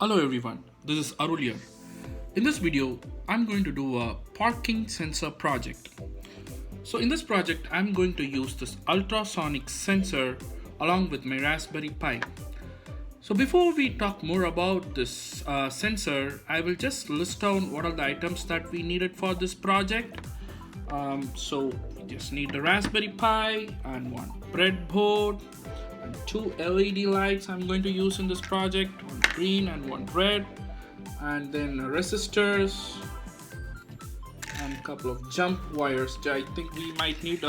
Hello everyone, this is Arul here. In this video, I'm going to do a parking sensor project. So in this project, I'm going to use this ultrasonic sensor along with my Raspberry Pi. So before we talk more about this sensor, I will just list down what are the items that we needed for this project. So we just need the Raspberry Pi and one breadboard and two LED lights I'm going to use in this project, one green and one red, and then resistors and a couple of jump wires. I think we might need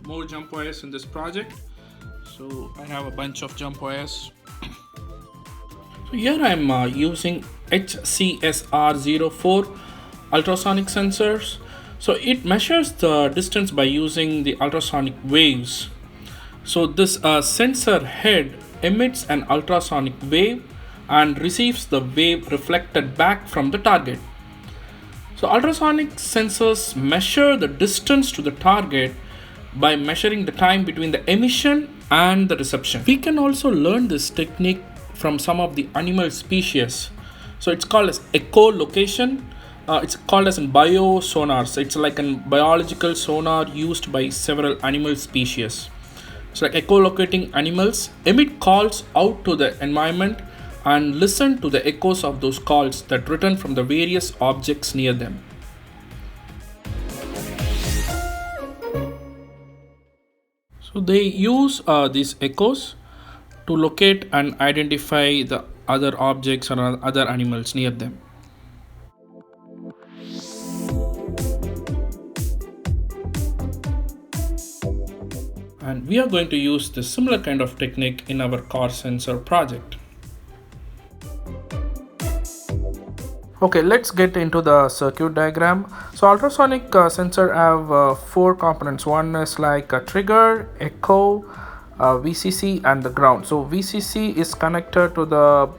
more jump wires in this project, so I have a bunch of jump wires. So here I'm using HRCS04 ultrasonic sensors. So it measures the distance by using the ultrasonic waves. So this sensor head emits an ultrasonic wave and receives the wave reflected back from the target. So ultrasonic sensors measure the distance to the target by measuring the time between the emission and the reception. We can also learn this technique from some of the animal species. So it's called as echolocation. It's called as in biosonars. It's like a biological sonar used by several animal species. So like echolocating animals emit calls out to the environment and listen to the echoes of those calls that return from the various objects near them. So they use these echoes to locate and identify the other objects or other animals near them. And we are going to use this similar kind of technique in our car sensor project. Okay, let's get into the circuit diagram. So ultrasonic sensor have four components. One is like a trigger, echo, VCC and the ground. So VCC is connected to the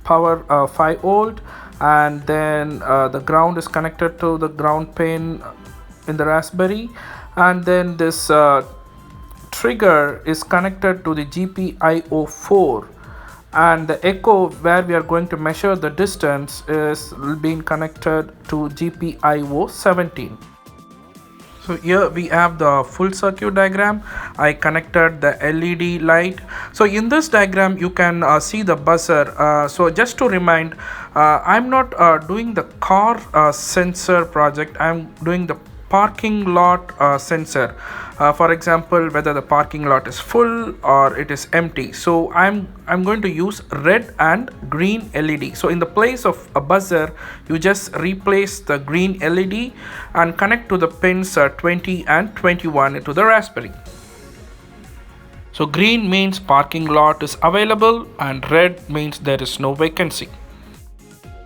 power 5 volt, and then the ground is connected to the ground pin in the Raspberry, and then this trigger is connected to the GPIO4, and the echo where we are going to measure the distance is being connected to GPIO17. So here we have the full circuit diagram. I connected the LED light. So in this diagram you can see the buzzer. So just to remind, I'm not doing the car sensor project. I'm doing the parking lot sensor. For example, whether the parking lot is full or it is empty. So I'm going to use red and green LED. So in the place of a buzzer, you just replace the green LED and connect to the pins 20 and 21 into the Raspberry. So green means parking lot is available and red means there is no vacancy.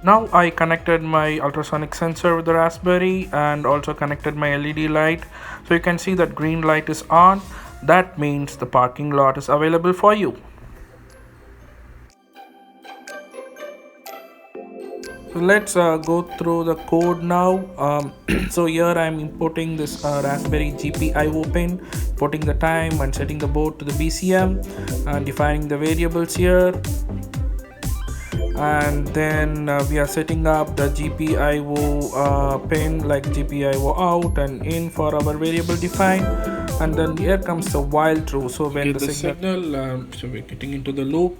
Now I connected my ultrasonic sensor with the Raspberry and also connected my LED light. So you can see that green light is on. That means the parking lot is available for you. So let's go through the code now. So here I'm importing this Raspberry GPIO pin, putting the time and setting the board to the BCM and defining the variables here. And then we are setting up the GPIO pin like GPIO out and in for our variable define, and then here comes the while true. So when the signal so we're getting into the loop,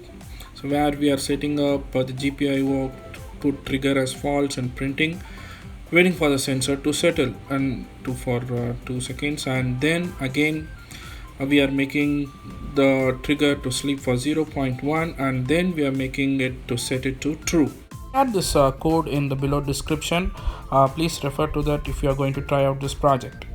so where we are setting up the GPIO put trigger as false and printing, waiting for the sensor to settle and for 2 seconds, and then again we are making the trigger to sleep for 0.1, and then we are making it to set it to true. Add this code in the below description. Please refer to that if you are going to try out this project.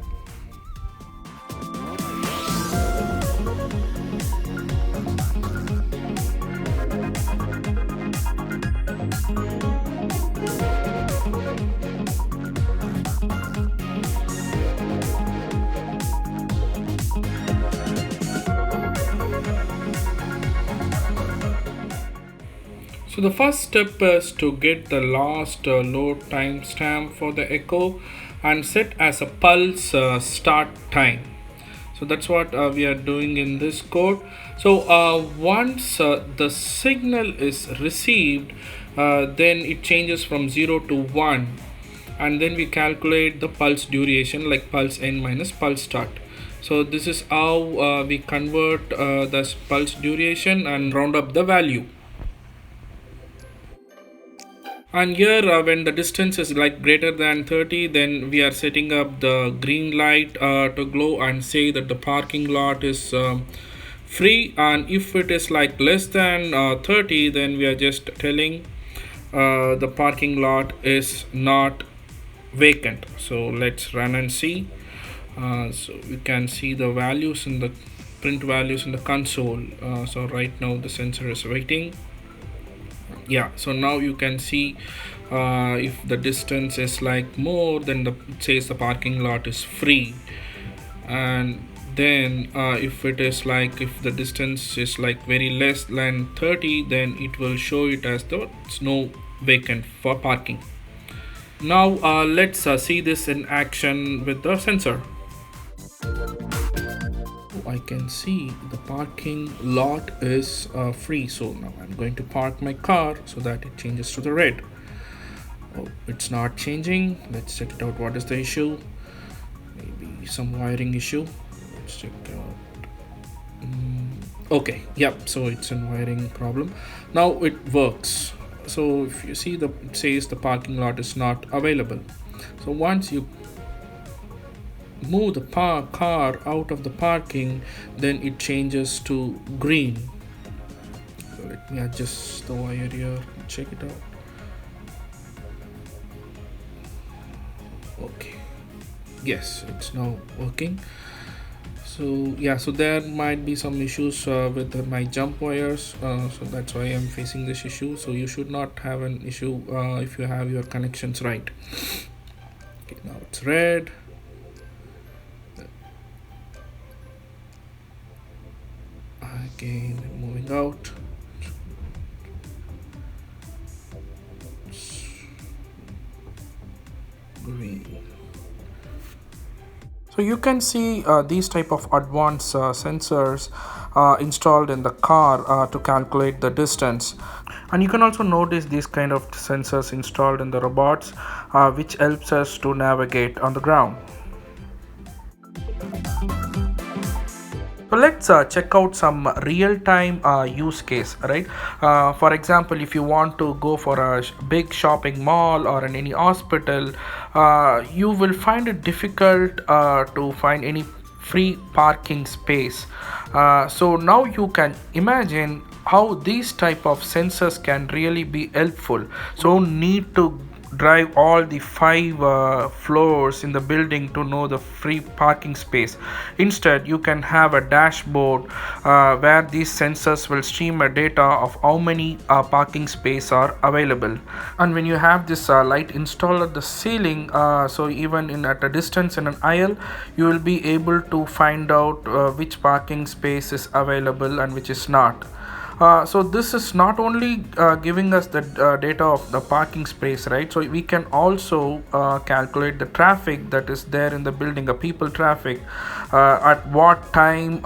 So the first step is to get the last load timestamp for the echo and set as a pulse start time. So that's what we are doing in this code. So once the signal is received, then it changes from 0 to 1, and then we calculate the pulse duration, like pulse n minus pulse start. So this is how we convert the pulse duration and round up the value. And here when the distance is like greater than 30, then we are setting up the green light to glow and say that the parking lot is free. And if it is like less than 30, then we are just telling the parking lot is not vacant. So let's run and see. So we can see the values in the print values in the console. So right now the sensor is waiting. Yeah, so now you can see if the distance is like more, then it says the parking lot is free. And then if it is like, if the distance is like very less than 30, then it will show it as the no vacant for parking. Now let's see this in action with the sensor. I can see the parking lot is free. So now I'm going to park my car so that it changes to the red. Oh, it's not changing. Let's check it out. What is the issue? Maybe some wiring issue. Let's check it out. Okay, yep, so it's a wiring problem. Now it works. So if you see, it says the parking lot is not available. So once you move the car out of the parking, then it changes to green. So let me adjust the wire here, check it out. Okay, yes, it's now working. So yeah, so there might be some issues with my jump wires, so that's why I'm facing this issue. So you should not have an issue if you have your connections right. Okay, now it's red. Again, moving out. Green. So you can see these type of advanced sensors installed in the car to calculate the distance. And you can also notice these kind of sensors installed in the robots, which helps us to navigate on the ground. So let's check out some real-time use case, right? For example, if you want to go for a big shopping mall or in any hospital, you will find it difficult to find any free parking space. So now you can imagine how these type of sensors can really be helpful. So need to drive all the 5 floors in the building to know the free parking space. Instead, you can have a dashboard where these sensors will stream a data of how many parking spaces are available. And when you have this light installed at the ceiling, so even at a distance in an aisle, you will be able to find out which parking space is available and which is not. So this is not only giving us the data of the parking space, right? So we can also calculate the traffic that is there in the building, the people traffic, at what time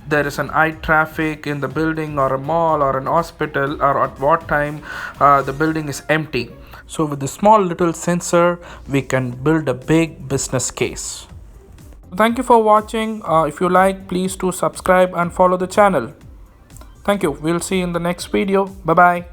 there is an high traffic in the building or a mall or an hospital, or at what time the building is empty. So with the small little sensor, we can build a big business case. Thank you for watching. If you like, please do subscribe and follow the channel. Thank you. We'll see you in the next video. Bye bye.